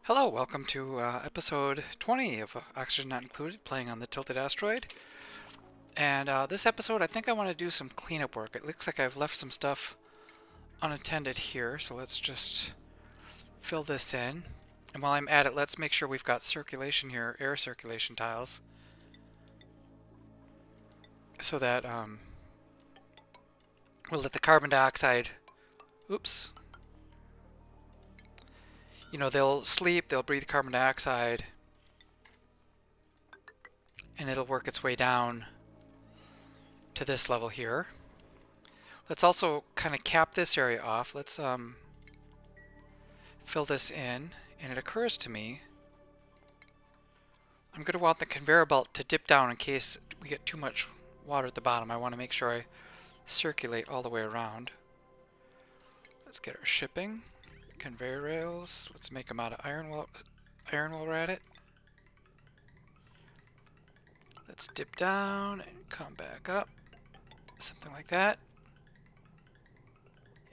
Hello, welcome to episode 20 of Oxygen Not Included, playing on the Tilted Asteroid. And this episode, I think I want to do some cleanup work. It looks like I've left some stuff unattended here, so let's just fill this in. And while I'm at it, let's make sure we've got circulation here, air circulation tiles, so that we'll let the carbon dioxide, oops, they'll sleep, they'll breathe carbon dioxide, and it'll work its way down to this level here. Let's also kind of cap this area off. Let's fill this in, and it occurs to me I'm going to want the conveyor belt to dip down in case we get too much water at the bottom. I want to make sure I circulate all the way around. Let's get our shipping. Conveyor rails. Let's make them out of iron while we're at it. Let's dip down and come back up. Something like that.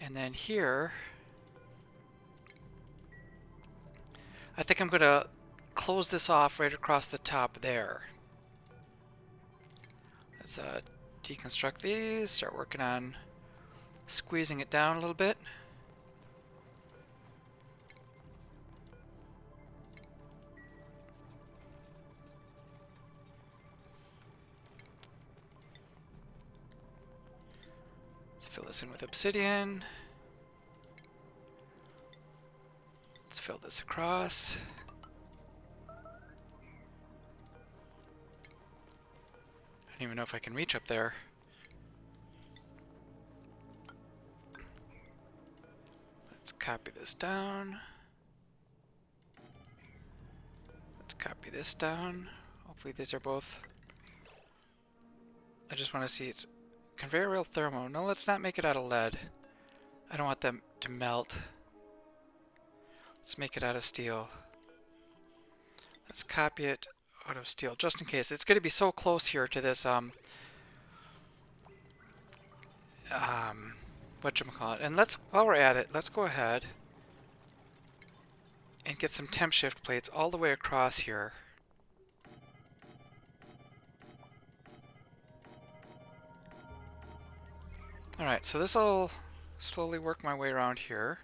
And then here, I think I'm going to close this off right across the top there. Let's deconstruct these, start working on squeezing it down a little bit. Let's fill this in with obsidian. Let's fill this across. I don't even know if I can reach up there. Let's copy this down. Let's copy this down. Hopefully these are both. I just want to see it's conveyor rail thermo. No, let's not make it out of lead. I don't want them to melt. Let's make it out of steel. Let's copy it out of steel, just in case. It's going to be so close here to this, whatchamacallit. And while we're at it, let's go ahead and get some temp shift plates all the way across here. Alright, so this will slowly work my way around here.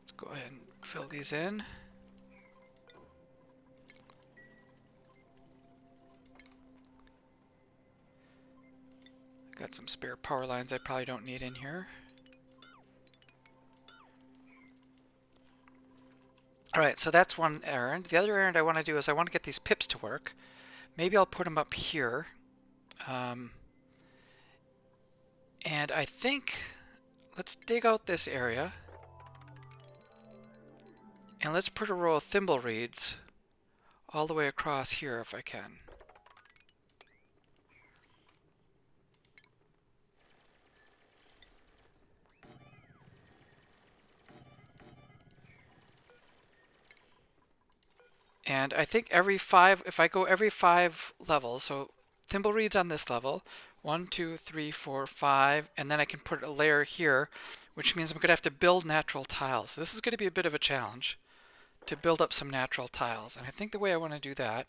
Let's go ahead and fill these in. Got some spare power lines I probably don't need in here. Alright, so that's one errand. The other errand I want to do is I want to get these pips to work. Maybe I'll put them up here. And I think, let's dig out this area. And let's put a row of thimble reeds all the way across here if I can. And I think if I go every 5 levels, so thimble reeds on this level, 1, 2, 3, 4, 5, and then I can put a layer here, which means I'm going to have to build natural tiles. This is going to be a bit of a challenge to build up some natural tiles. And I think the way I want to do that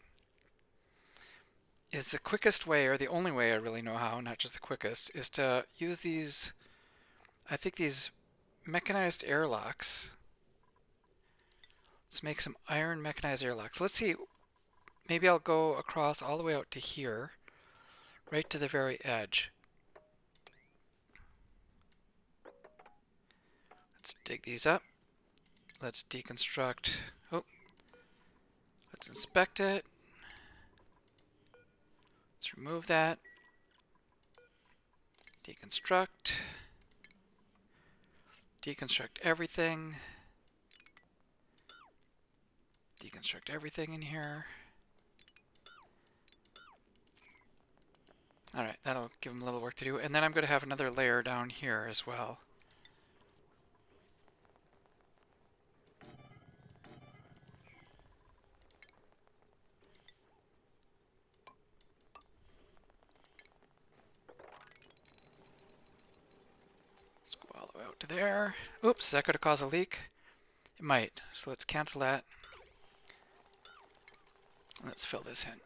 is the quickest way, or the only way I really know how, not just the quickest, is to use these, I think these mechanized airlocks. Let's make some iron mechanized airlocks. Let's see, maybe I'll go across all the way out to here, right to the very edge. Let's dig these up. Let's deconstruct. Oh, let's inspect it. Let's remove that. Deconstruct. Deconstruct everything. Deconstruct everything in here. Alright, that'll give them a little work to do. And then I'm going to have another layer down here as well. Let's go all the way out to there. Oops, that could have caused a leak. It might. So let's cancel that. Let's fill this in.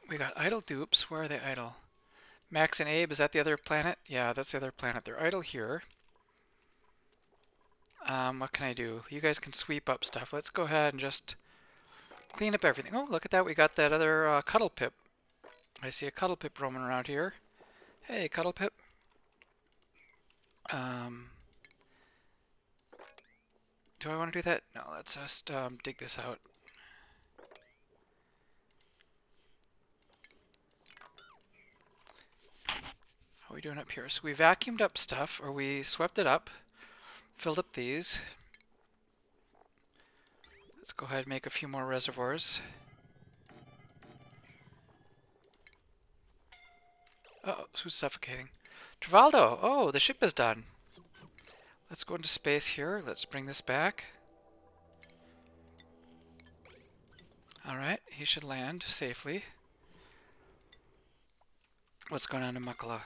We got idle dupes. Where are they idle? Max and Abe, is that the other planet? Yeah, that's the other planet. They're idle here. What can I do? You guys can sweep up stuff. Let's go ahead and just clean up everything. Oh, look at that. We got that other Cuddle Pip. I see a Cuddle Pip roaming around here. Hey, Cuddle Pip. Do I want to do that? No, let's just dig this out. How are we doing up here? So we vacuumed up stuff, or we swept it up, filled up these. Let's go ahead and make a few more reservoirs. Uh-oh, who's suffocating? Travaldo! Oh, the ship is done. Let's go into space here. Let's bring this back. Alright, he should land safely. What's going on in Makala?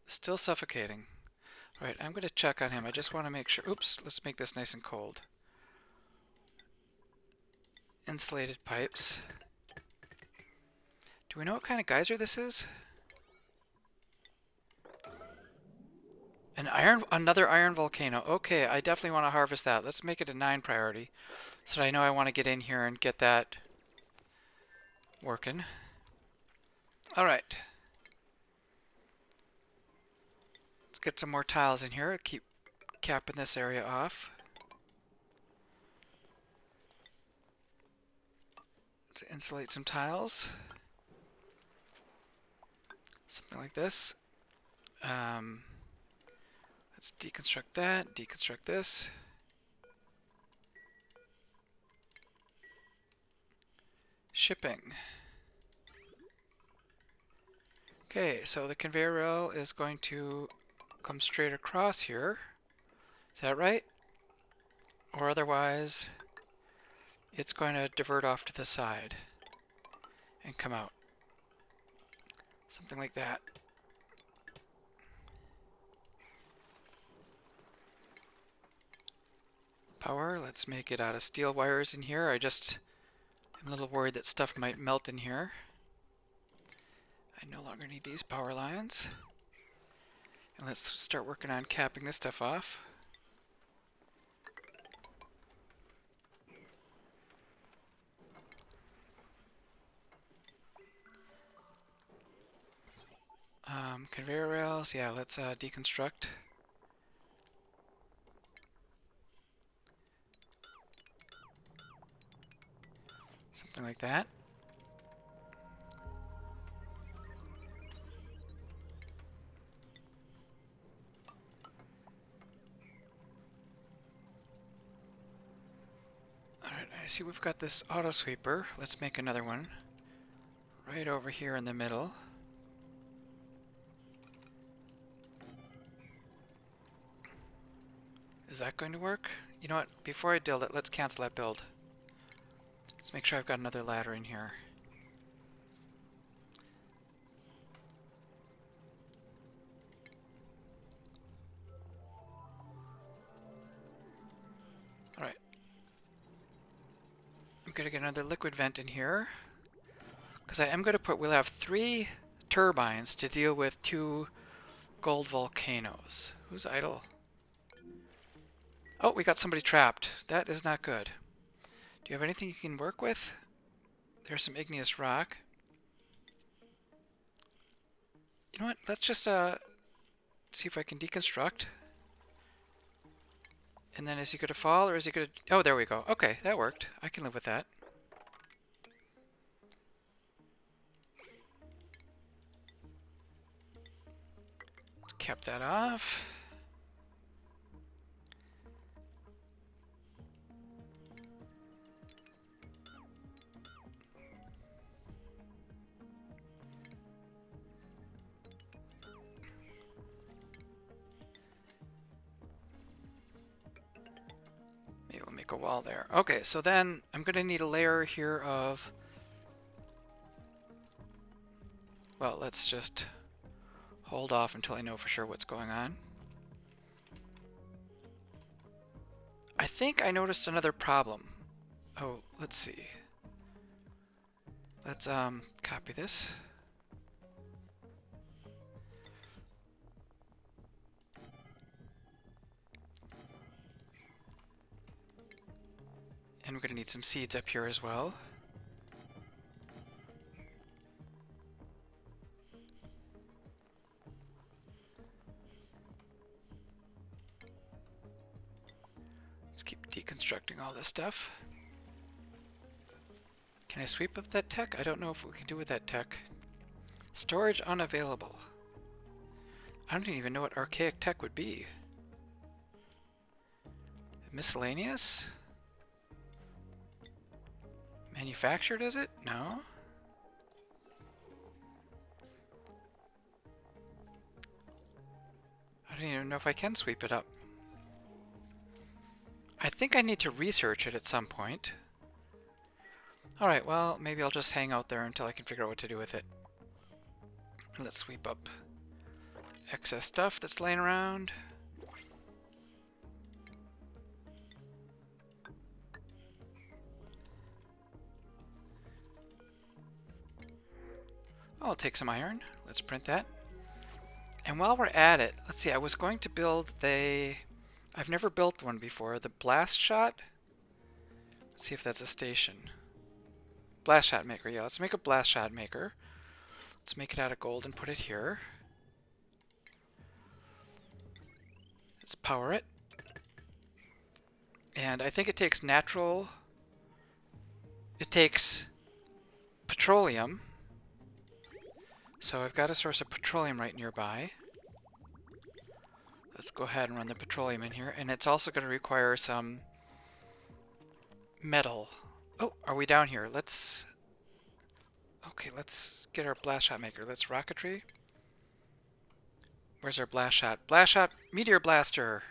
Still suffocating. Alright, I'm going to check on him. I just want to make sure. Oops, let's make this nice and cold. Insulated pipes. Do we know what kind of geyser this is? Another iron volcano. Okay, I definitely want to harvest that. Let's make it a 9 priority, so that I know I want to get in here and get that working. All right. Let's get some more tiles in here. Keep capping this area off. Let's insulate some tiles. Something like this. Let's deconstruct that, deconstruct this. Shipping. Okay, so the conveyor rail is going to come straight across here. Is that right? Or otherwise, it's going to divert off to the side and come out. Something like that. Power, let's make it out of steel wires in here. I'm a little worried that stuff might melt in here. I no longer need these power lines. And let's start working on capping this stuff off. Conveyor rails, yeah, let's deconstruct. Something like that. Alright, I see we've got this auto sweeper. Let's make another one. Right over here in the middle. Is that going to work? You know what? Before I build it, let's cancel that build. Let's make sure I've got another ladder in here. Alright. I'm going to get another liquid vent in here. Because I am going to we'll have 3 turbines to deal with 2 gold volcanoes. Who's idle? Oh, we got somebody trapped. That is not good. Do you have anything you can work with? There's some igneous rock. You know what? Let's just see if I can deconstruct. And then is he going to fall or is he going to... Oh, there we go. Okay, that worked. I can live with that. Let's cap that off. Make a wall there. Okay, so then I'm going to need a layer here of... Well, let's just hold off until I know for sure what's going on. think I noticed another problem. Oh, let's see. Let's copy this. And we're going to need some seeds up here as well. Let's keep deconstructing all this stuff. Can I sweep up that tech? I don't know if we can do with that tech. Storage unavailable. I don't even know what archaic tech would be. Miscellaneous? Manufactured, is it? No. I don't even know if I can sweep it up. I think I need to research it at some point. Alright, well, maybe I'll just hang out there until I can figure out what to do with it. Let's sweep up excess stuff that's laying around. I'll take some iron. Let's print that. And while we're at it, let's see, I was going to build I've never built one before. The blast shot. Let's see if that's a station. Blast shot maker, yeah, let's make a blast shot maker. Let's make it out of gold and put it here. Let's power it. And I think it takes petroleum. So I've got a source of petroleum right nearby. Let's go ahead and run the petroleum in here. And it's also going to require some metal. Oh, are we down here? Okay, let's get our blast shot maker. Let's rocketry. Where's our blast shot? Blast shot, meteor blaster.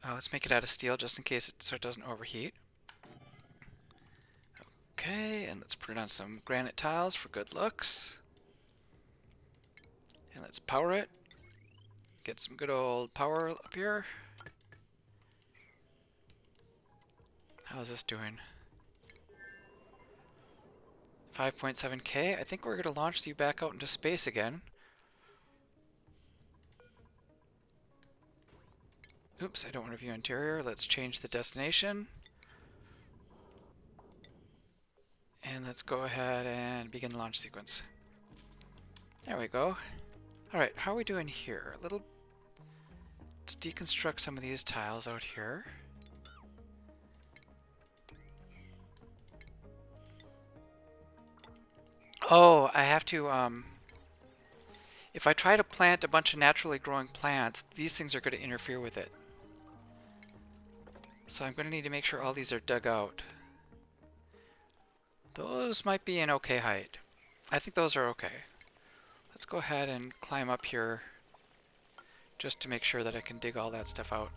Let's make it out of steel just in case so it doesn't overheat. Okay, and let's put it on some granite tiles for good looks. And let's power it. Get some good old power up here. How's this doing? 5.7K. I think we're going to launch you back out into space again. Oops, I don't want to view interior. Let's change the destination. And let's go ahead and begin the launch sequence. There we go. Alright, how are we doing here? Let's deconstruct some of these tiles out here. Oh, I have to, if I try to plant a bunch of naturally growing plants, these things are going to interfere with it. So I'm going to need to make sure all these are dug out. Those might be an okay height. I think those are okay. Let's go ahead and climb up here just to make sure that I can dig all that stuff out.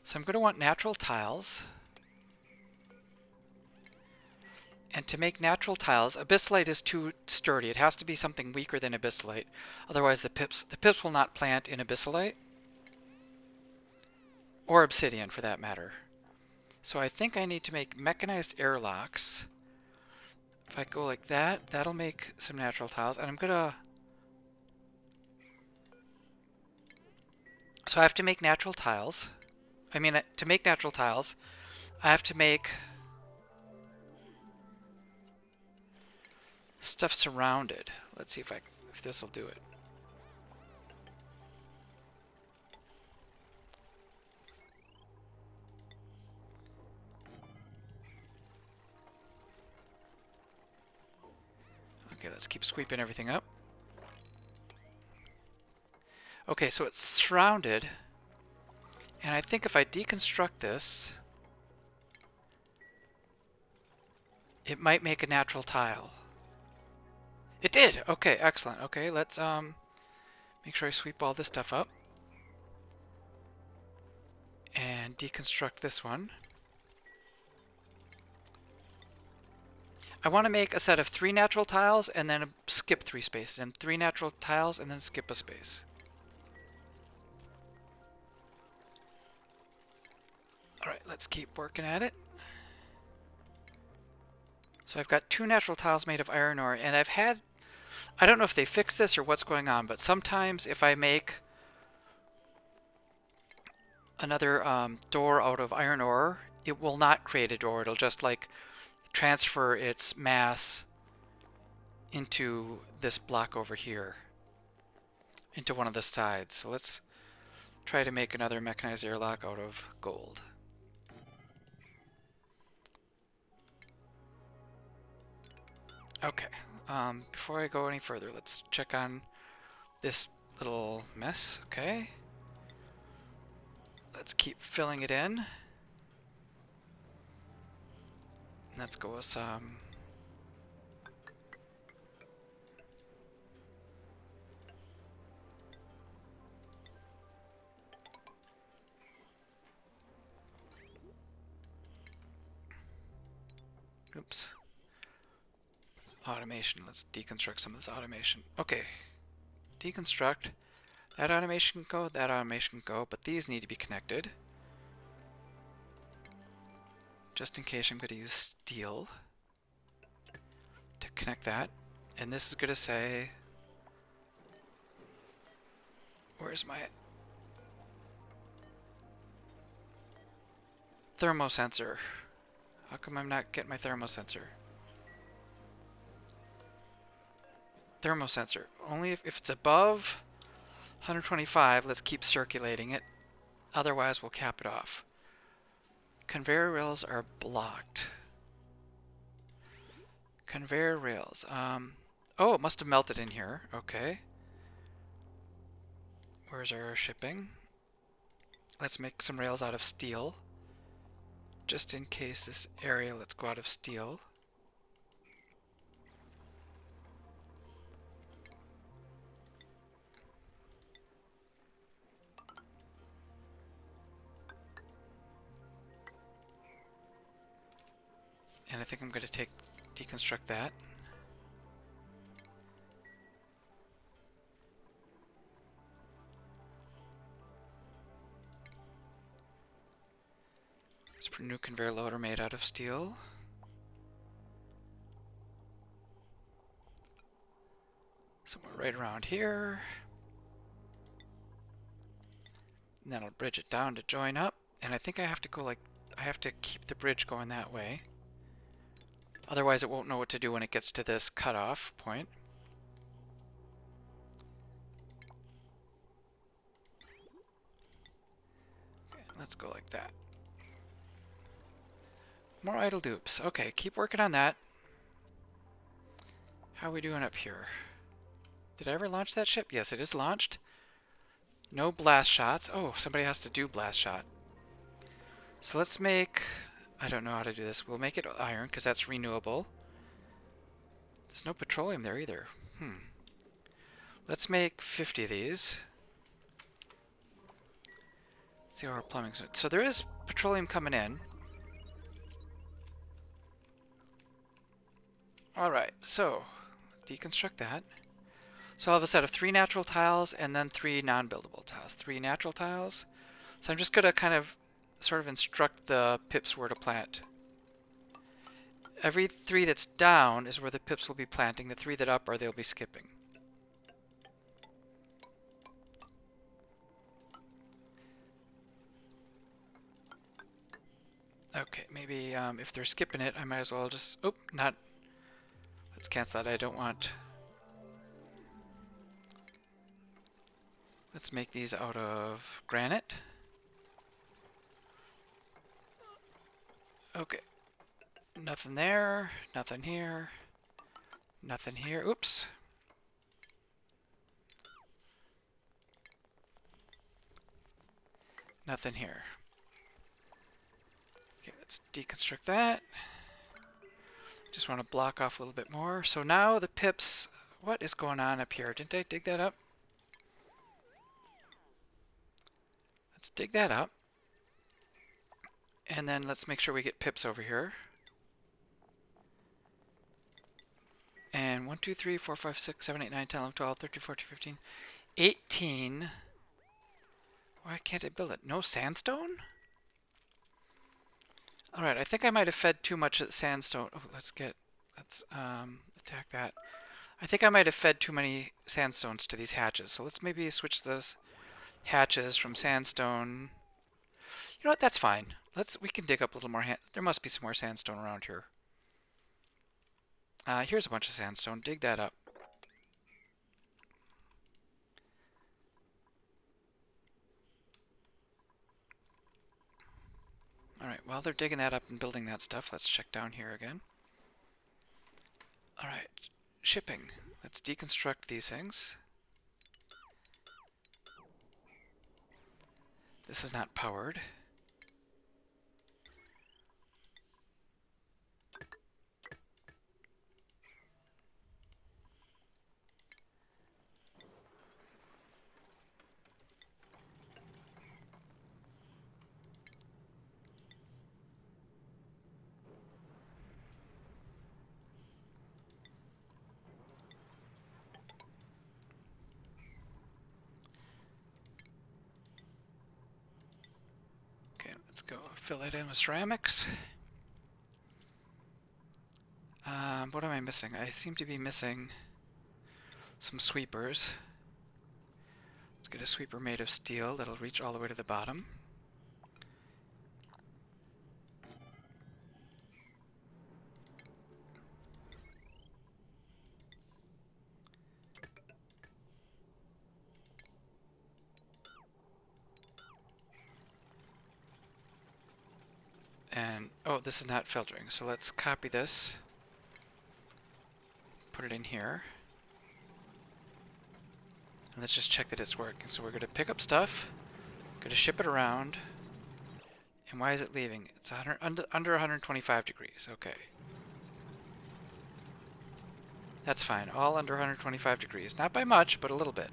So I'm going to want natural tiles. And to make natural tiles, abyssalite is too sturdy. It has to be something weaker than abyssalite. Otherwise the pips will not plant in abyssalite. Or obsidian for that matter. So I think I need to make mechanized airlocks. If I go like that, that'll make some natural tiles. And I'm gonna... So I have to make natural tiles. I mean, to make natural tiles, I have to make stuff surrounded. Let's see if this will do it. Okay, let's keep sweeping everything up. Okay, so it's surrounded. And I think if I deconstruct this, it might make a natural tile. It did! Okay, excellent. Okay, let's make sure I sweep all this stuff up. And deconstruct this one. I want to make a set of 3 natural tiles and then skip 3 spaces, and 3 natural tiles and then skip a space. Alright, let's keep working at it. So I've got 2 natural tiles made of iron ore, and I don't know if they fixed this or what's going on, but sometimes if I make another door out of iron ore, it will not create a door. It'll just like transfer its mass into this block over here, into one of the sides. So let's try to make another mechanized airlock out of gold. Okay, before I go any further, let's check on this little mess. Okay, let's keep filling it in. Let's go with some oops. Automation. Let's deconstruct some of this automation. Okay. Deconstruct. That automation can go, that automation can go, but these need to be connected. Just in case, I'm going to use steel to connect that. And this is going to say, where's my thermosensor? How come I'm not getting my thermosensor? Thermosensor. Only if it's above 125, let's keep circulating it. Otherwise, we'll cap it off. Conveyor rails are blocked. Conveyor rails. Oh, it must have melted in here. Okay. Where's our shipping? Let's make some rails out of steel. Just in case this area, let's go out of steel. And I think I'm going to deconstruct that. Let's put a new conveyor loader made out of steel. Somewhere right around here. And then I'll bridge it down to join up. And I think I have to go like, I have to keep the bridge going that way. Otherwise it won't know what to do when it gets to this cutoff point. Okay, let's go like that. More idle dupes. Okay, keep working on that. How are we doing up here? Did I ever launch that ship? Yes, it is launched. No blast shots. Oh, somebody has to do blast shot. So let's make... I don't know how to do this. We'll make it iron, because that's renewable. There's no petroleum there either. Let's make 50 of these. Let's see how our plumbing's... So there is petroleum coming in. Alright, so deconstruct that. So I'll have a set of 3 natural tiles and then 3 non-buildable tiles. 3 natural tiles. So I'm just going to kind of sort of instruct the pips where to plant. Every 3 that's down is where the pips will be planting. The 3 that up are they'll be skipping. Okay, maybe if they're skipping it, I might as well just... Oh, not... Let's cancel that. I don't want... Let's make these out of granite. Okay. Nothing there. Nothing here. Nothing here. Oops. Nothing here. Okay, let's deconstruct that. Just want to block off a little bit more. So now the pips... What is going on up here? Didn't I dig that up? Let's dig that up. And then let's make sure we get pips over here. And 1, 2, 3, 4, 5, 6, 7, 8, 9, 10, 11, 12, 13, 14, 15, 18. Why can't I build it? No sandstone? All right, I think I might have fed too much sandstone. Oh, let's attack that. I think I might have fed too many sandstones to these hatches. So let's maybe switch those hatches from sandstone. You know what? That's fine. We can dig up a little more. There must be some more sandstone around here. Here's a bunch of sandstone. Dig that up. All right. While they're digging that up and building that stuff, let's check down here again. All right. Shipping. Let's deconstruct these things. This is not powered. Okay, let's go fill it in with ceramics. What am I missing? I seem to be missing some sweepers. Let's get a sweeper made of steel that'll reach all the way to the bottom. And, oh, this is not filtering, so let's copy this, put it in here, and let's just check that it's working. So we're going to pick up stuff, going to ship it around, and why is it leaving? It's under 125 degrees, okay. That's fine, all under 125 degrees. Not by much, but a little bit.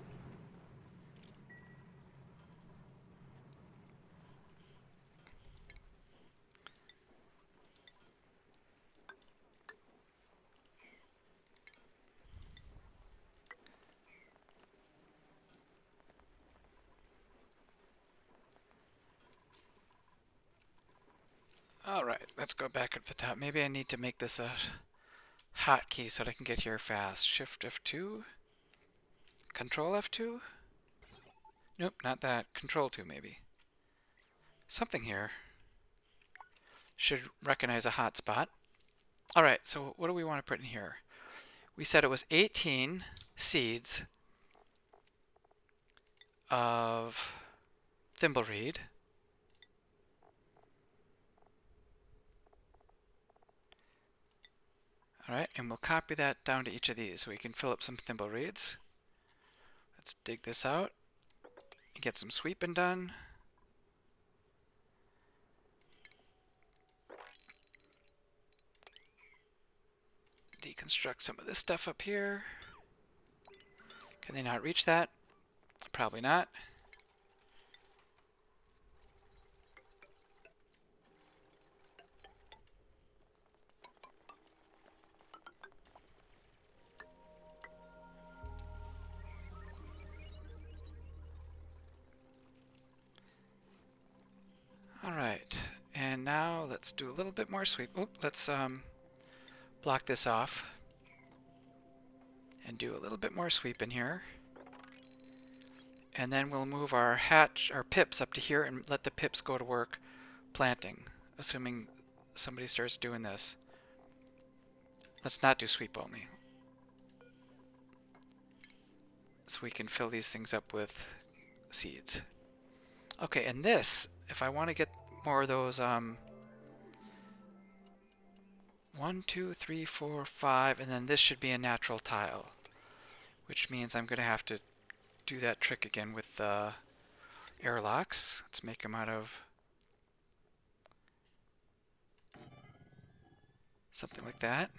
Alright, let's go back up the top. Maybe I need to make this a hotkey so that I can get here fast. Shift F2? Control F2? Nope, not that. Control 2 maybe. Something here should recognize a hotspot. Alright, so what do we want to put in here? We said it was 18 seeds of thimbleweed. Alright, and we'll copy that down to each of these so we can fill up some thimbleweeds. Let's dig this out and get some sweeping done. Deconstruct some of this stuff up here. Can they not reach that? Probably not. Alright, and now let's do a little bit more sweep. Oop, let's block this off and do a little bit more sweep in here. And then we'll move our pips up to here and let the pips go to work planting, assuming somebody starts doing this. Let's not do sweep only. So we can fill these things up with seeds. Okay, and this, if I want to get more of those, 1, 2, 3, 4, 5, and then this should be a natural tile, which means I'm going to have to do that trick again with the airlocks. Let's make them out of something like that.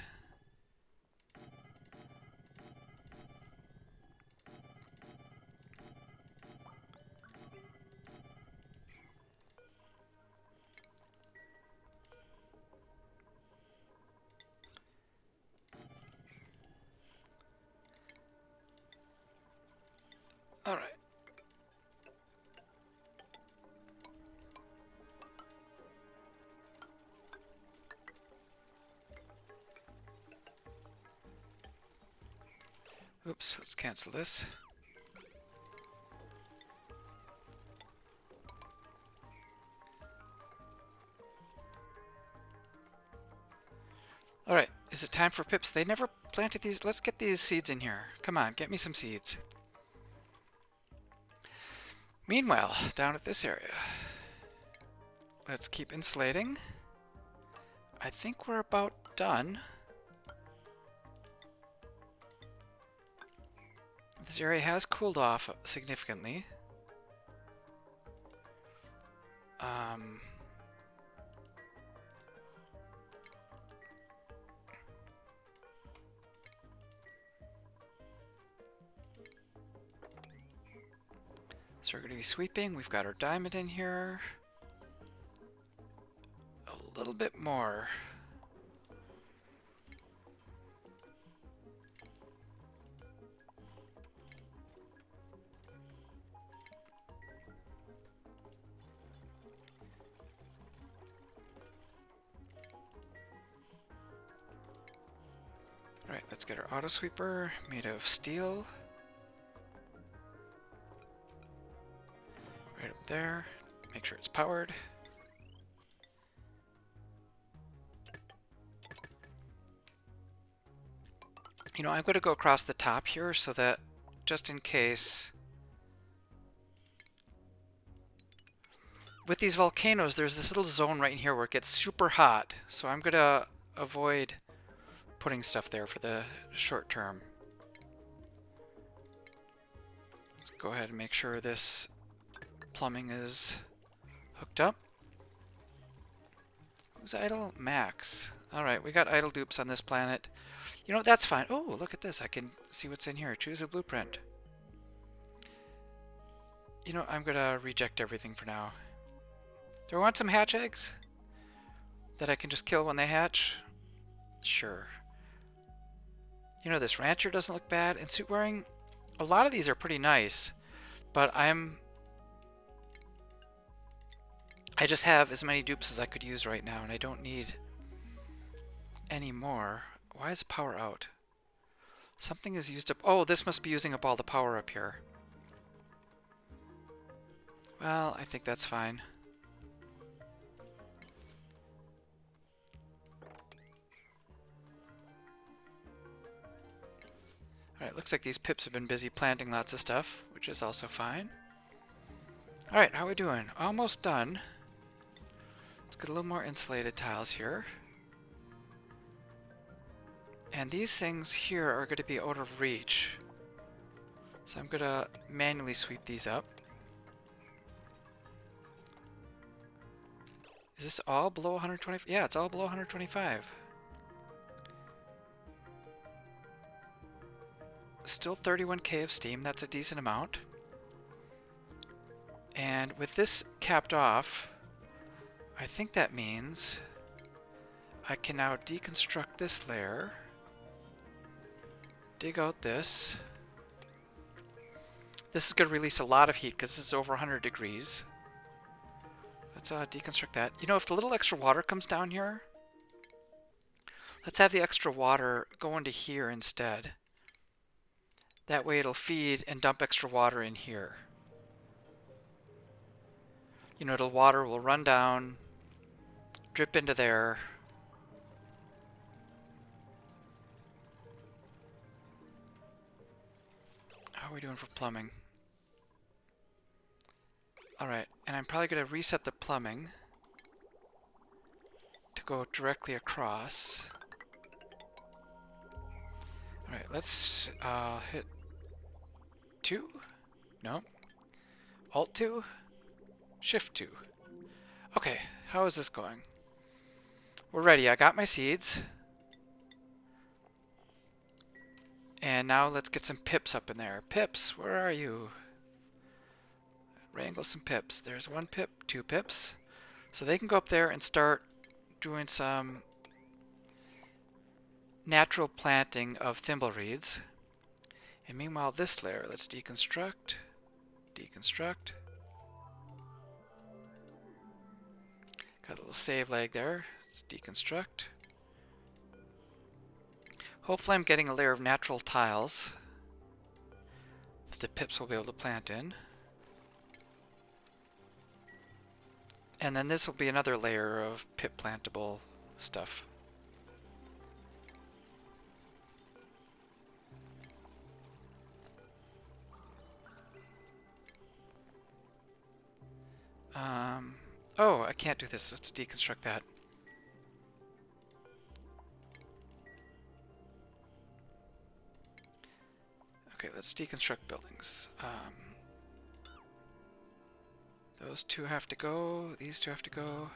All right. Oops, let's cancel this. Alright, is it time for pips? They never planted these. Let's get these seeds in here. Come on, get me some seeds. Meanwhile, down at this area, let's keep insulating. I think we're about done. This area has cooled off significantly. So we're going to be sweeping. We've got our diamond in here. A little bit more. Alright, let's get our auto sweeper made of steel. Right up there. Make sure it's powered. You know, I'm going to go across the top here so that just in case. With these volcanoes, there's this little zone right in here where it gets super hot. So I'm going to avoid putting stuff there for the short term. Let's go ahead and make sure this plumbing is hooked up. Who's idle? Max. Alright, we got idle dupes on this planet. You know, that's fine. Oh, look at this. I can see what's in here. Choose a blueprint. You know, I'm going to reject everything for now. Do I want some hatch eggs that I can just kill when they hatch? Sure. You know, this rancher doesn't look bad. And suit wearing, a lot of these are pretty nice. But I just have as many dupes as I could use right now, and I don't need any more. Why is the power out? Something is used up. Oh, this must be using up all the power up here. Well, I think that's fine. Alright, looks like these pips have been busy planting lots of stuff, which is also fine. Alright, how are we doing? Almost done. Let's get a little more insulated tiles here. And these things here are going to be out of reach. So I'm going to manually sweep these up. Is this all below 125? Yeah, it's all below 125. Still 31k of steam. That's a decent amount. And with this capped off, I think that means I can now deconstruct this layer. Dig out this. This is going to release a lot of heat because this is over 100 degrees. Let's deconstruct that. You know, if the little extra water comes down here, let's have the extra water go into here instead. That way it'll feed and dump extra water in here. You know, the water will run down, drip into there. How are we doing for plumbing? Alright, and I'm probably going to reset the plumbing to go directly across. Alright, let's hit 2? No. Alt 2? Shift 2. Okay, how is this going? We're ready. I got my seeds. And now let's get some pips up in there. Pips, where are you? Wrangle some pips. There's 1 pip, 2 pips. So they can go up there and start doing some natural planting of thimble reeds. And meanwhile, this layer, let's deconstruct. Deconstruct. Got a little save leg there. Let's deconstruct. Hopefully I'm getting a layer of natural tiles. that the pips will be able to plant in. And then this will be another layer of pip plantable stuff. Oh, I can't do this. Let's deconstruct that. Okay, let's deconstruct buildings. Those two have to go. These two have to go.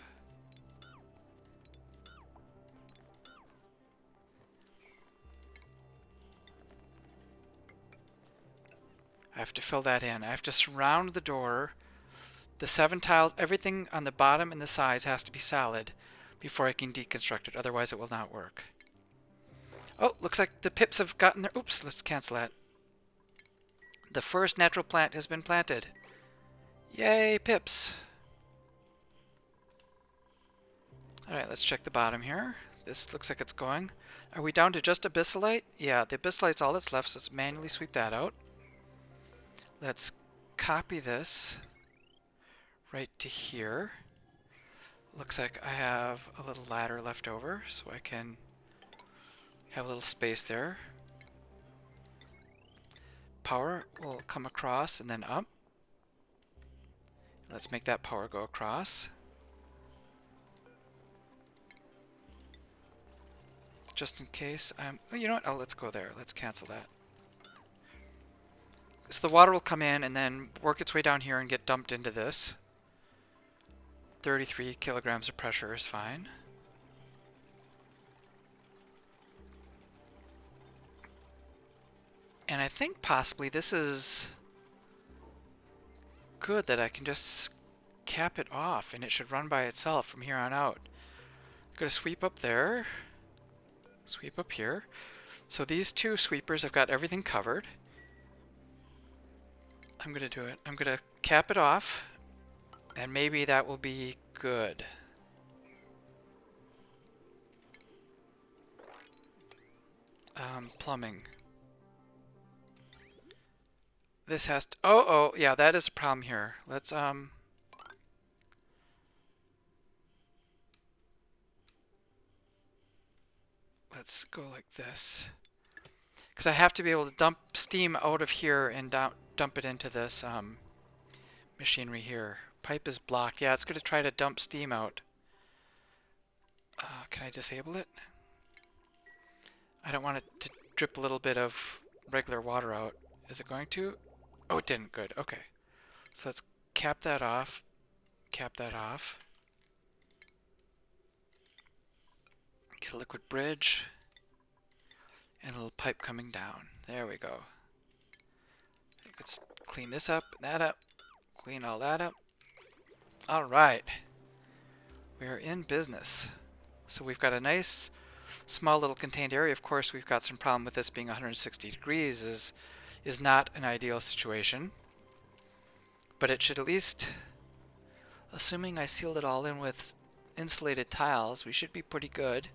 I have to fill that in. I have to surround the door. The 7 tiles, everything on the bottom and the sides has to be solid before I can deconstruct it. Otherwise it will not work. Oh, looks like the pips have gotten there. Oops, let's cancel that. The first natural plant has been planted. Yay, pips. Alright, let's check the bottom here. This looks like it's going. Are we down to just abyssalite? Yeah, the abyssalite's all that's left, so let's manually sweep that out. Let's copy this right to here. Looks like I have a little ladder left over, so I can have a little space there. Power will come across and then up. Let's make that power go across. Just in case I'm... Oh, you know what? Oh, let's go there. Let's cancel that. So the water will come in and then work its way down here and get dumped into this. 33 kilograms of pressure is fine. And I think possibly this is good that I can just cap it off and it should run by itself from here on out. I'm going to sweep up there. Sweep up here. So these two sweepers have got everything covered. I'm going to do it. I'm going to cap it off. And maybe that will be good. Plumbing. This has to... Oh, yeah, that is a problem here. Let's go like this. Because I have to be able to dump steam out of here and dump it into this machinery here. Pipe is blocked. Yeah, it's going to try to dump steam out. Can I disable it? I don't want it to drip a little bit of regular water out. Is it going to? Oh, it didn't. Good. Okay. So let's cap that off. Cap that off. Get a liquid bridge. And a little pipe coming down. There we go. Let's clean this up, that up. Clean all that up. Alright. We are in business. So we've got a nice small little contained area. Of course, we've got some problem with this being 160 degrees is not an ideal situation. But it should at least, assuming I sealed it all in with insulated tiles, we should be pretty good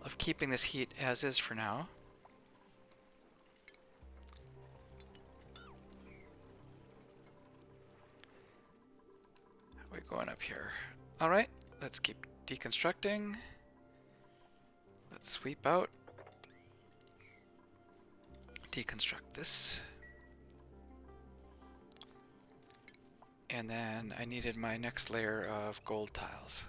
of keeping this heat as is for now. We're going up here. Alright, let's keep deconstructing. Let's sweep out. Deconstruct this. And then I needed my next layer of gold tiles.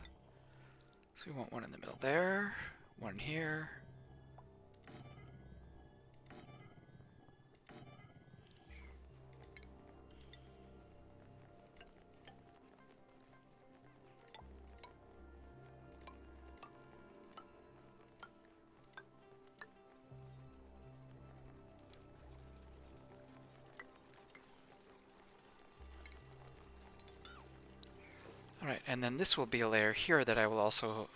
So we want one in the middle there, one here. Alright, and then this will be a layer here that I will also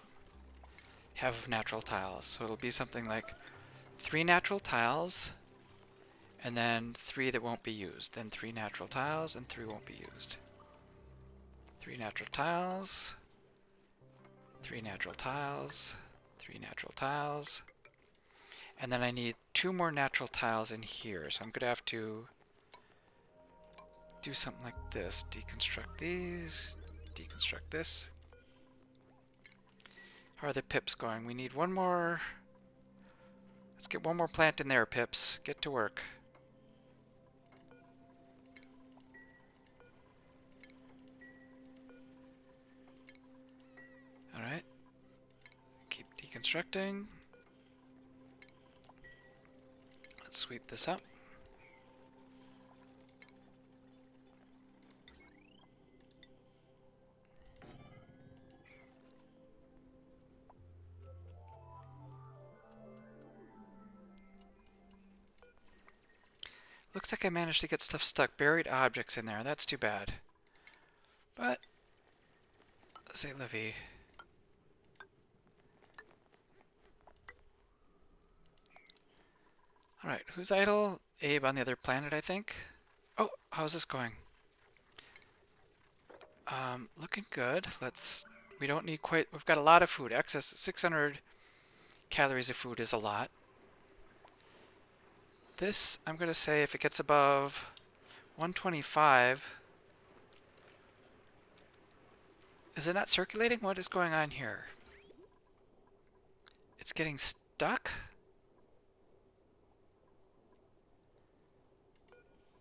have of natural tiles. So it'll be something like 3 natural tiles, and then 3 that won't be used. Then 3 natural tiles, and 3 won't be used. 3 natural tiles, 3 natural tiles, 3 natural tiles. And then I need 2 more natural tiles in here. So I'm going to have to do something like this. Deconstruct these. Deconstruct this. How are the pips going? We need one more. Let's get one more plant in there, pips. Get to work. Alright. Keep deconstructing. Let's sweep this up. Looks like I managed to get stuff stuck. Buried objects in there. That's too bad. But, say Livy. Alright, who's idle? Abe on the other planet, I think. Oh, how's this going? Looking good. We don't need quite, we've got a lot of food. Excess 600 calories of food is a lot. This, I'm going to say if it gets above 125, is it not circulating? What is going on here? It's getting stuck?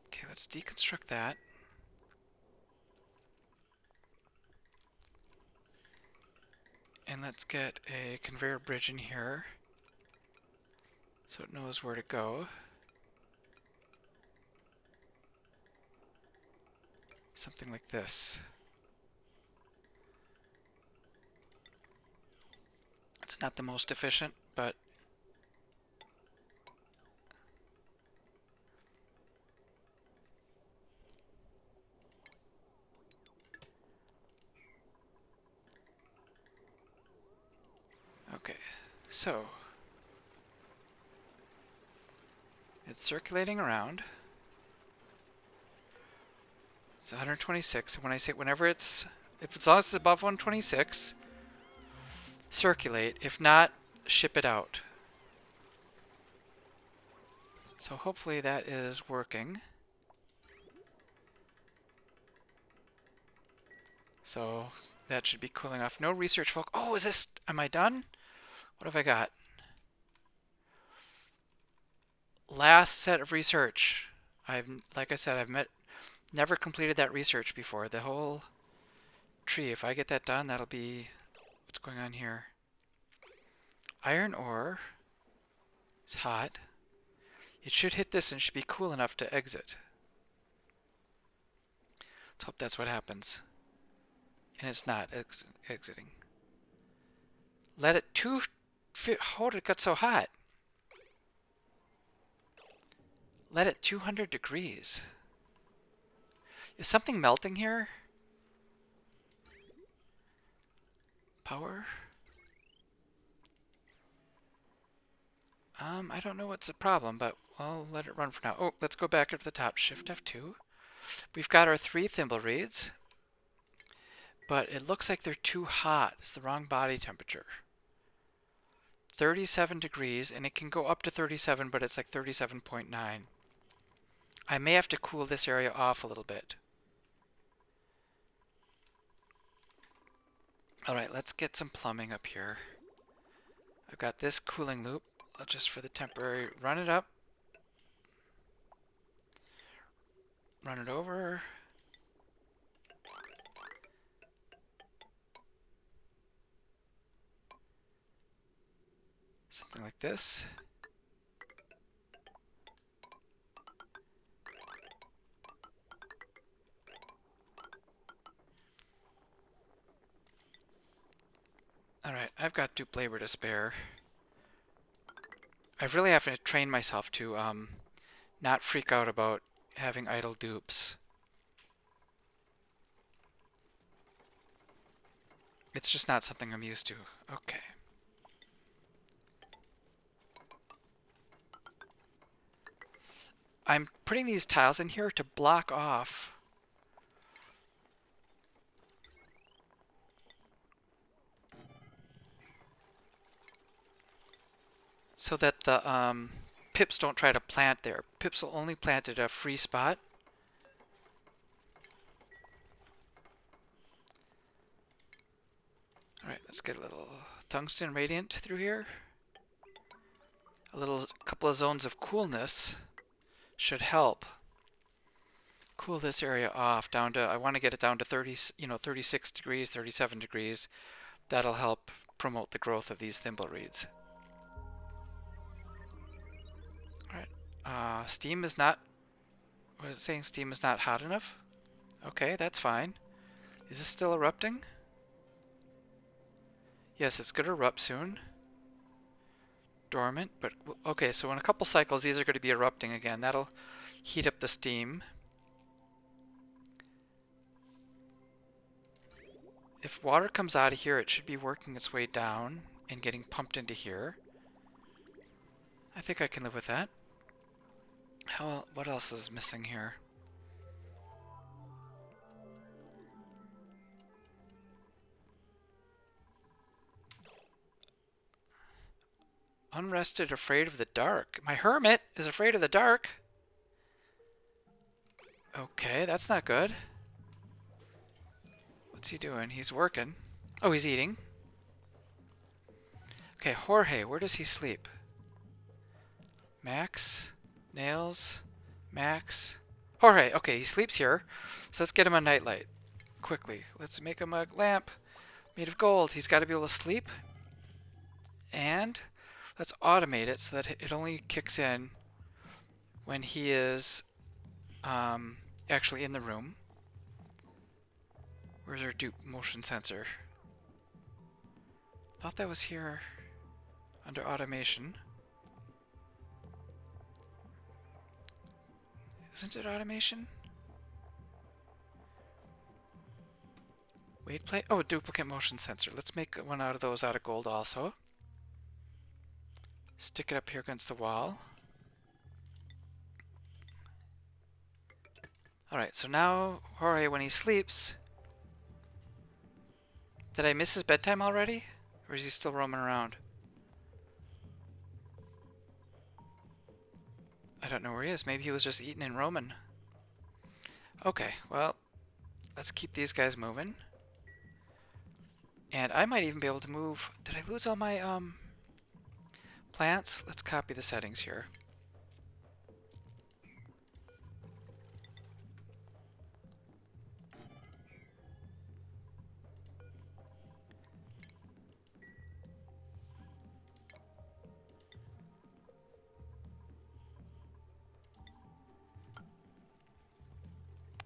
Okay, let's deconstruct that. And let's get a conveyor bridge in here so it knows where to go. Something like this. It's not the most efficient, but okay, so it's circulating around. It's 126, and when I say whenever it's, if as long as it's above 126, circulate. If not, ship it out. So hopefully that is working. So that should be cooling off. No research folk. Oh, is this, am I done? What have I got? Last set of research. Like I said, never completed that research before. The whole tree. If I get that done, that'll be, what's going on here? Iron ore. It's hot. It should hit this and should be cool enough to exit. Let's hope that's what happens. And it's not exiting. Let it how did it get so hot? Let it 200 degrees. Is something melting here? Power? I don't know what's the problem, but I'll let it run for now. Oh, let's go back up to the top. Shift F2. We've got our 3 thimble reeds, but it looks like they're too hot. It's the wrong body temperature. 37 degrees, and it can go up to 37, but it's like 37.9. I may have to cool this area off a little bit. Alright, let's get some plumbing up here. I've got this cooling loop, just for the temporary. Run it up. Run it over. Something like this. Alright, I've got dupe labor to spare. I really have to train myself to not freak out about having idle dupes. It's just not something I'm used to. Okay. I'm putting these tiles in here to block off so that the pips don't try to plant there. Pips will only plant at a free spot. Alright, let's get a little tungsten radiant through here. A couple of zones of coolness should help cool this area off down to, I want to get it down to 36 degrees, 37 degrees. That'll help promote the growth of these thimbleweeds. Alright, steam is not, what is it saying? Steam is not hot enough? Okay, that's fine. Is this still erupting? Yes, it's going to erupt soon. Dormant, but okay, so in a couple cycles these are going to be erupting again. That'll heat up the steam. If water comes out of here, it should be working its way down and getting pumped into here. I think I can live with that. What else is missing here? Unrested, afraid of the dark. My hermit is afraid of the dark. Okay, that's not good. What's he doing? He's working. Oh, he's eating. Okay, Jorge, where does he sleep? Max, nails, Max. Jorge, okay, he sleeps here. So let's get him a nightlight. Quickly. Let's make him a lamp made of gold. He's got to be able to sleep. And let's automate it so that it only kicks in when he is actually in the room. Where's our dupe motion sensor? Thought that was here under automation. Isn't it automation? Weight plate? Oh, duplicate motion sensor. Let's make one out of those out of gold also. Stick it up here against the wall. Alright, so now Jorge, when he sleeps... Did I miss his bedtime already? Or is he still roaming around? I don't know where he is. Maybe he was just eating and roaming. Okay, well, let's keep these guys moving. And I might even be able to move... Did I lose all my plants? Let's copy the settings here.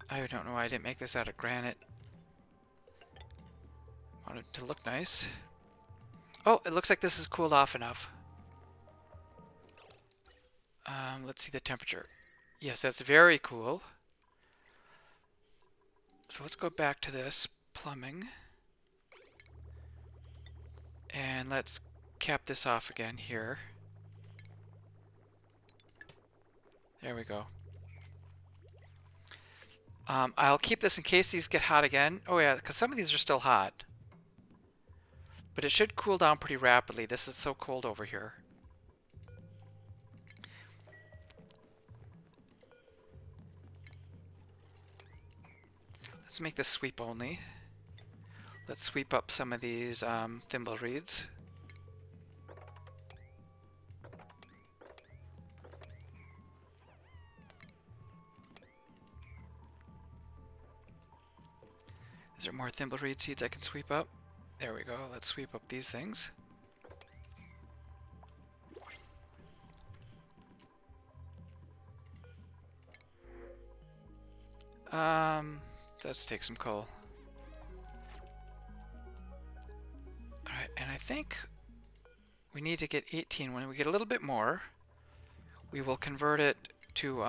I don't know why I didn't make this out of granite. Wanted it to look nice. Oh, it looks like this is cooled off enough. Let's see the temperature. Yes, that's very cool. So let's go back to this plumbing. And let's cap this off again here. There we go. I'll keep this in case these get hot again. Oh yeah, because some of these are still hot. But it should cool down pretty rapidly. This is so cold over here. Let's make this sweep only. Let's sweep up some of these thimble reeds. Is there more thimbleweed seeds I can sweep up? There we go. Let's sweep up these things. Let's take some coal. Alright, and I think we need to get 18. When we get a little bit more, we will convert it to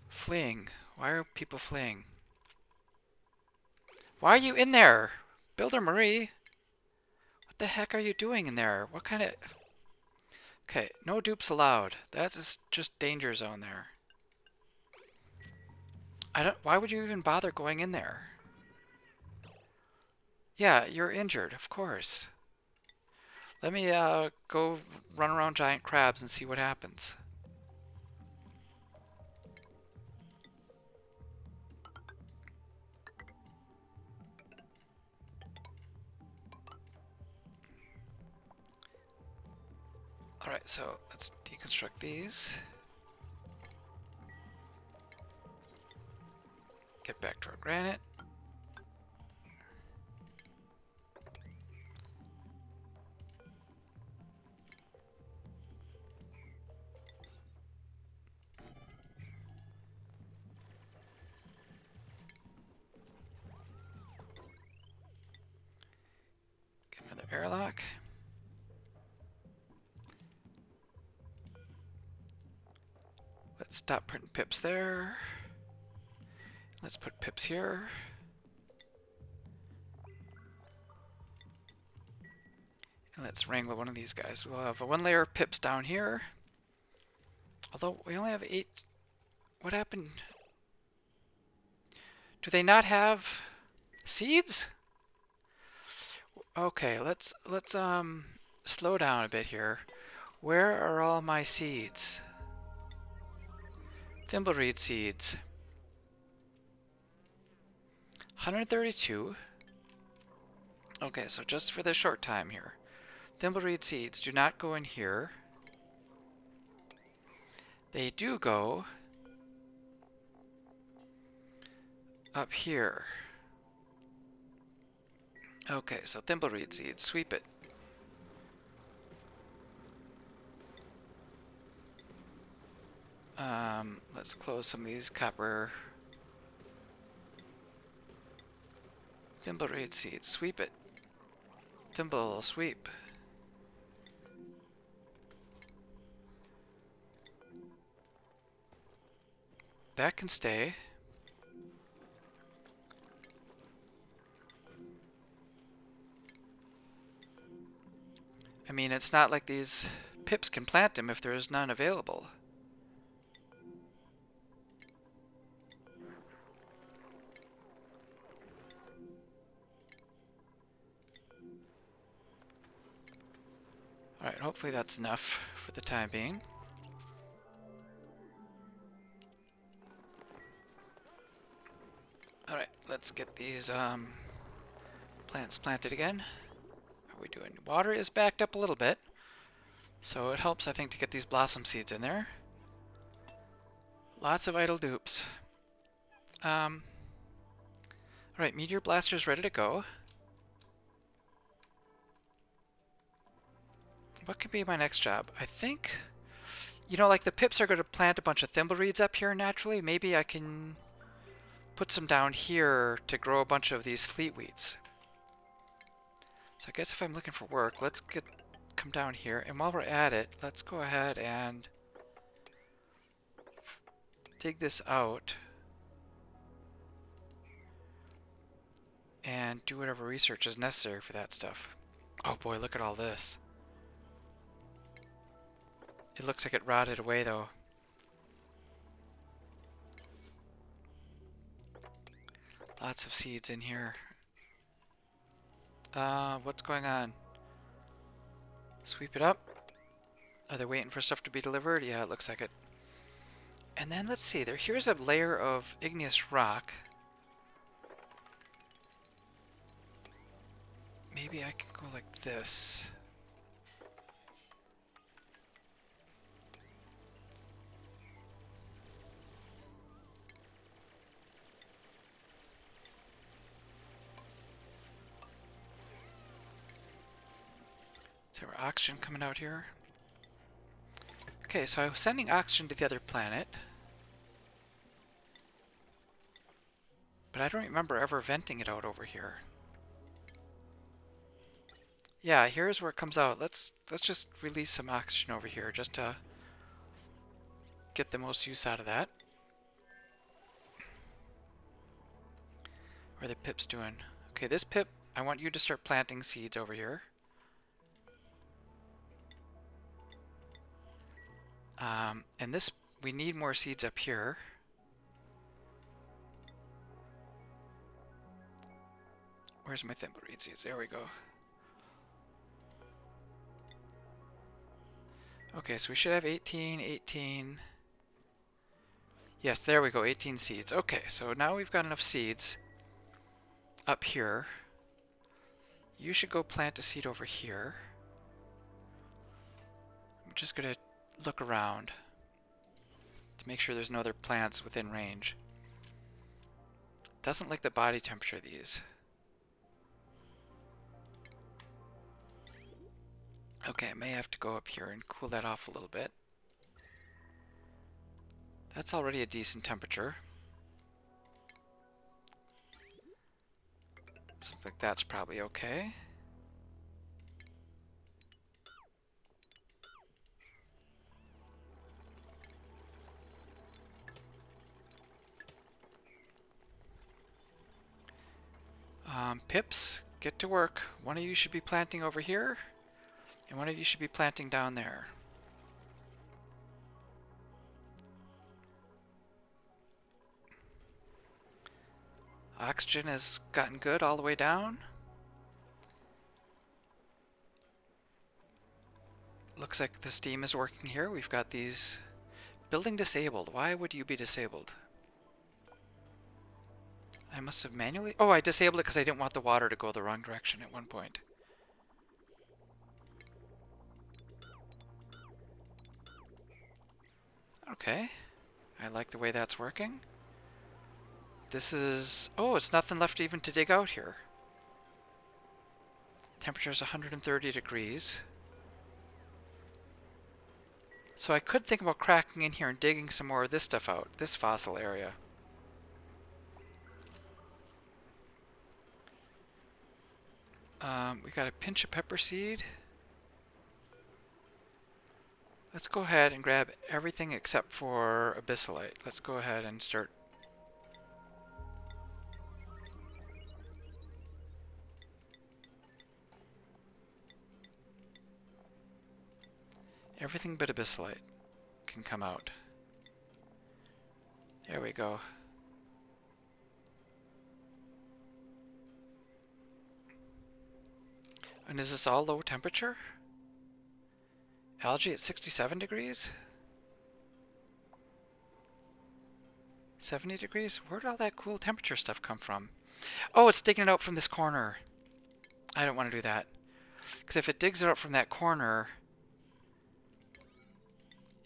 fleeing. Why are people fleeing? Why are you in there? Builder Marie? What the heck are you doing in there? What kind of... Okay, no dupes allowed. That is just danger zone there. Why would you even bother going in there? Yeah, you're injured, of course. Let me go run around giant crabs and see what happens. Alright, so let's deconstruct these. Get back to our granite. Get another airlock. Let's stop putting pips there. Let's put pips here. And let's wrangle one of these guys. We'll have one layer of pips down here. Although we only have 8. What happened? Do they not have seeds? Okay, let's slow down a bit here. Where are all my seeds? Thimbleweed seeds. 132. Okay, so just for this short time here. Thimbleweed seeds do not go in here. They do go up here. Okay, so thimbleweed seeds, sweep it. Let's close some of these copper. Thimbleweed seeds, sweep it. Thimble, sweep. That can stay. I mean, it's not like these pips can plant them if there is none available. Alright, hopefully that's enough for the time being. Alright, let's get these plants planted again. How are we doing? Water is backed up a little bit, so it helps, I think, to get these blossom seeds in there. Lots of idle dupes. Alright, meteor blaster's ready to go. What could be my next job? I think, you know, like the pips are going to plant a bunch of thimbleweeds up here naturally. Maybe I can put some down here to grow a bunch of these fleetweeds. So I guess if I'm looking for work, let's come down here. And while we're at it, let's go ahead and dig this out. And do whatever research is necessary for that stuff. Oh boy, look at all this. It looks like it rotted away though. Lots of seeds in here. What's going on? Sweep it up. Are they waiting for stuff to be delivered? Yeah, it looks like it. And then let's see, here's a layer of igneous rock. Maybe I can go like this. Is there oxygen coming out here? Okay, so I was sending oxygen to the other planet. But I don't remember ever venting it out over here. Yeah, here's where it comes out. Let's just release some oxygen over here just to get the most use out of that. What are the pips doing? Okay, this pip, I want you to start planting seeds over here. And this, we need more seeds up here. Where's my thimbleweed seeds? There we go. Okay, so we should have 18, 18. Yes, there we go, 18 seeds. Okay, so now we've got enough seeds up here. You should go plant a seed over here. just gonna look around to make sure there's no other plants within range. Doesn't like the body temperature of these. Okay, I may have to go up here and cool that off a little bit. That's already a decent temperature. Something like that's probably okay. Pips, get to work. One of you should be planting over here, and one of you should be planting down there. Oxygen has gotten good all the way down. Looks like the steam is working here. We've got these... Building disabled. Why would you be disabled? I must have manually... Oh, I disabled it because I didn't want the water to go the wrong direction at one point. Okay. I like the way that's working. This is... Oh, it's nothing left even to dig out here. Temperature is 130 degrees. So I could think about cracking in here and digging some more of this stuff out, this fossil area. We got a pinch of pepper seed. Let's go ahead and grab everything except for abyssalite. Let's go ahead and start. Everything but abyssalite can come out. There we go. And is this all low temperature? Algae at 67 degrees? 70 degrees? Where'd all that cool temperature stuff come from? Oh, it's digging it out from this corner. I don't want to do that. Because if it digs it out from that corner,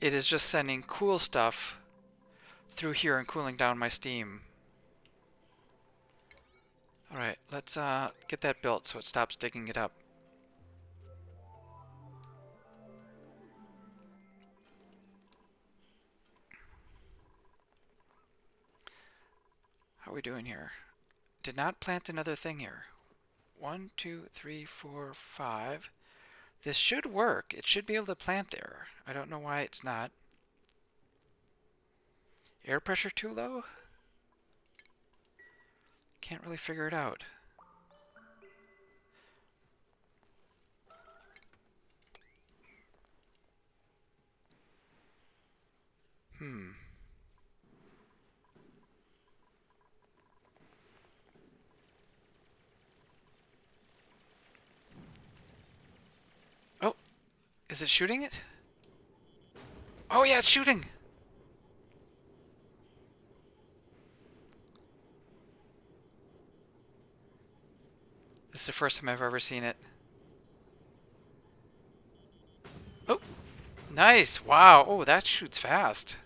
it is just sending cool stuff through here and cooling down my steam. Alright, let's get that built so it stops digging it up. How are we doing here? Did not plant another thing here. 1, 2, 3, 4, 5. This should work. It should be able to plant there. I don't know why it's not. Air pressure too low? Can't really figure it out. Oh, is it shooting it? Oh yeah, it's shooting! This is the first time I've ever seen it. Oh, nice! Wow, oh, that shoots fast.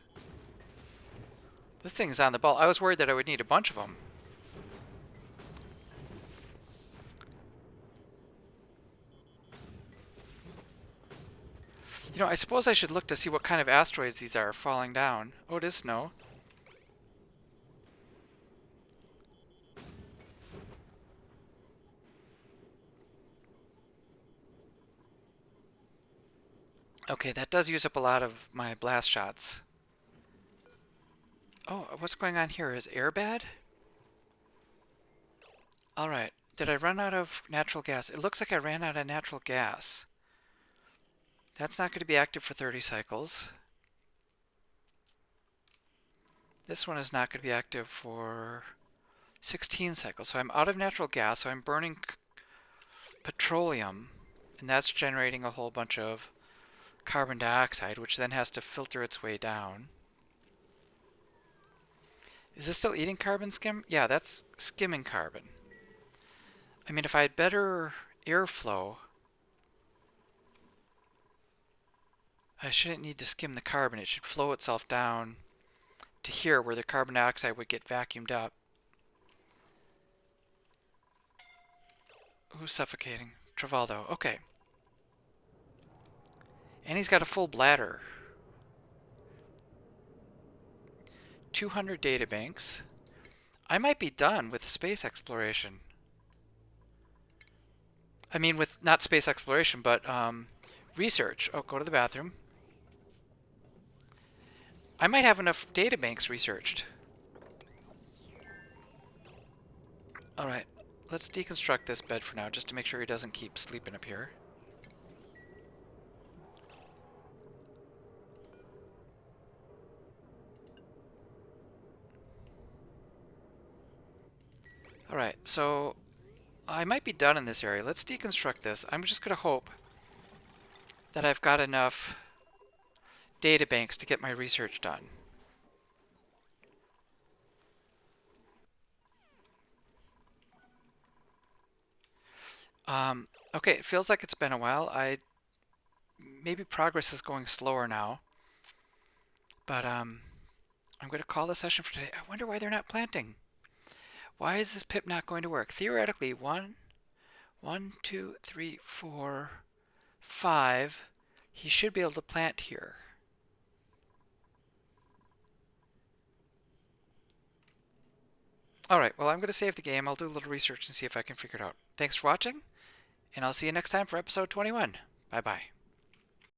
This thing is on the ball. I was worried that I would need a bunch of them. You know, I suppose I should look to see what kind of asteroids these are falling down. Oh, it is snow. Okay, that does use up a lot of my blast shots. Oh, what's going on here? Is air bad? Alright, did I run out of natural gas? It looks like I ran out of natural gas. That's not going to be active for 30 cycles. This one is not going to be active for 16 cycles. So I'm out of natural gas, so I'm burning petroleum, and that's generating a whole bunch of carbon dioxide, which then has to filter its way down. Is this still eating carbon skim? Yeah, that's skimming carbon. I mean, if I had better airflow, I shouldn't need to skim the carbon. It should flow itself down to here where the carbon dioxide would get vacuumed up. Who's suffocating? Travaldo. Okay. And he's got a full bladder. 200 databanks. I might be done with space exploration. I mean, with not space exploration, but research. Oh, go to the bathroom. I might have enough databanks researched. Alright, let's deconstruct this bed for now, just to make sure he doesn't keep sleeping up here. Alright, so I might be done in this area. Let's deconstruct this. I'm just going to hope that I've got enough databanks to get my research done. Okay, it feels like it's been a while. Maybe progress is going slower now. But I'm going to call the session for today. I wonder why they're not planting. Why is this pip not going to work? Theoretically, 1, 2, 3, 4, 5. He should be able to plant here. Alright, well, I'm going to save the game. I'll do a little research and see if I can figure it out. Thanks for watching, and I'll see you next time for episode 21. Bye-bye.